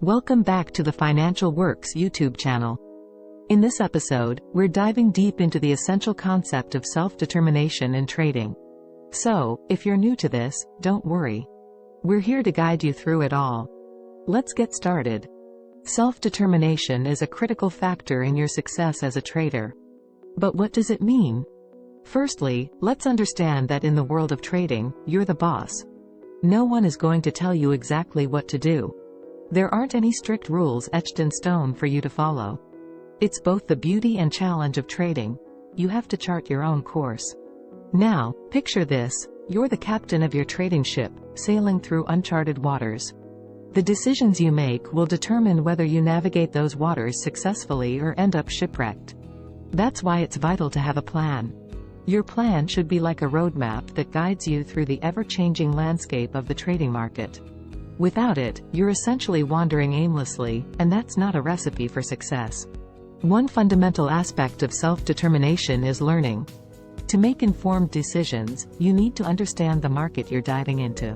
Welcome back to the Financial Works YouTube channel. In this episode, we're diving deep into the essential concept of self-determination in trading. So, if you're new to this, don't worry. We're here to guide you through it all. Let's get started. Self-determination is a critical factor in your success as a trader. But what does it mean? Firstly, let's understand that in the world of trading, you're the boss. No one is going to tell you exactly what to do. There aren't any strict rules etched in stone for you to follow. It's both the beauty and challenge of trading. You have to chart your own course. Now, picture this: you're the captain of your trading ship, sailing through uncharted waters. The decisions you make will determine whether you navigate those waters successfully or end up shipwrecked. That's why it's vital to have a plan. Your plan should be like a roadmap that guides you through the ever-changing landscape of the trading market. Without it, you're essentially wandering aimlessly, and that's not a recipe for success. One fundamental aspect of self-determination is learning. To make informed decisions, you need to understand the market you're diving into.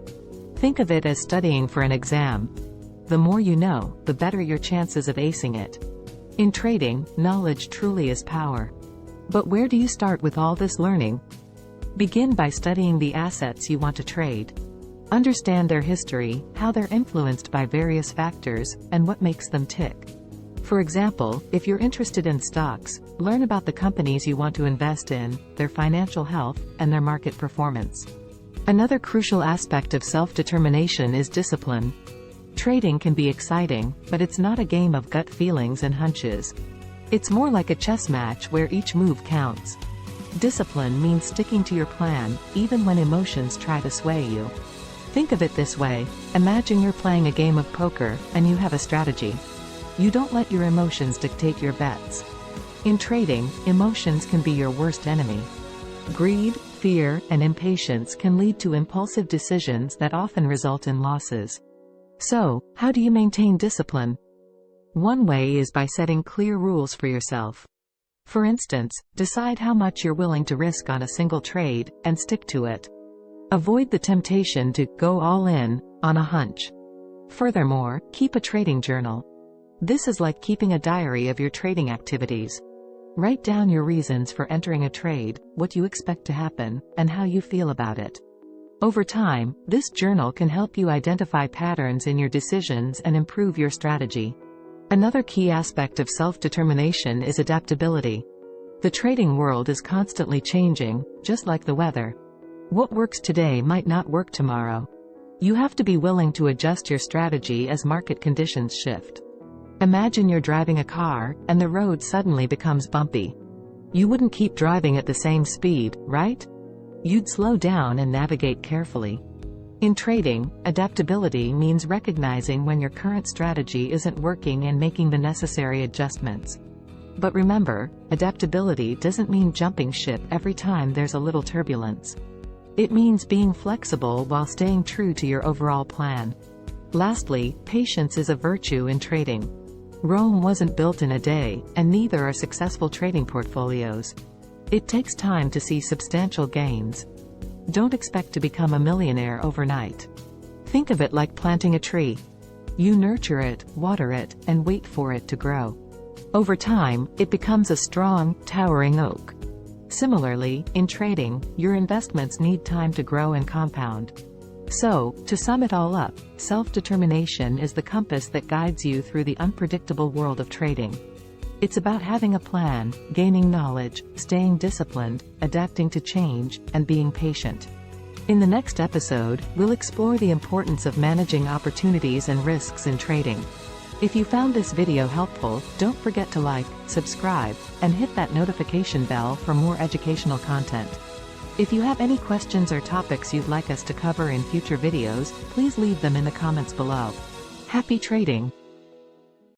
Think of it as studying for an exam. The more you know, the better your chances of acing it. In trading, knowledge truly is power. But where do you start with all this learning? Begin by studying the assets you want to trade. Understand their history, how they're influenced by various factors, and what makes them tick. For example, if you're interested in stocks, learn about the companies you want to invest in, their financial health, and their market performance. Another crucial aspect of self-determination is discipline. Trading can be exciting, but it's not a game of gut feelings and hunches. It's more like a chess match where each move counts. Discipline means sticking to your plan, even when emotions try to sway you. Think of it this way: imagine you're playing a game of poker, and you have a strategy. You don't let your emotions dictate your bets. In trading, emotions can be your worst enemy. Greed, fear, and impatience can lead to impulsive decisions that often result in losses. So, how do you maintain discipline? One way is by setting clear rules for yourself. For instance, decide how much you're willing to risk on a single trade, and stick to it. Avoid the temptation to go all in on a hunch. Furthermore, keep a trading journal. This is like keeping a diary of your trading activities. Write down your reasons for entering a trade, what you expect to happen, and how you feel about it. Over time, this journal can help you identify patterns in your decisions and improve your strategy. Another key aspect of self-determination is adaptability. The trading world is constantly changing, just like the weather. What works today might not work tomorrow. You have to be willing to adjust your strategy as market conditions shift. Imagine you're driving a car, and the road suddenly becomes bumpy. You wouldn't keep driving at the same speed, right? You'd slow down and navigate carefully. In trading, adaptability means recognizing when your current strategy isn't working and making the necessary adjustments. But remember, adaptability doesn't mean jumping ship every time there's a little turbulence. It means being flexible while staying true to your overall plan. Lastly, patience is a virtue in trading. Rome wasn't built in a day, and neither are successful trading portfolios. It takes time to see substantial gains. Don't expect to become a millionaire overnight. Think of it like planting a tree. You nurture it, water it, and wait for it to grow. Over time, it becomes a strong, towering oak. Similarly, in trading, your investments need time to grow and compound. So, to sum it all up, self-determination is the compass that guides you through the unpredictable world of trading. It's about having a plan, gaining knowledge, staying disciplined, adapting to change, and being patient. In the next episode, we'll explore the importance of managing opportunities and risks in trading. If you found this video helpful, don't forget to like, subscribe, and hit that notification bell for more educational content. If you have any questions or topics you'd like us to cover in future videos, please leave them in the comments below. Happy trading!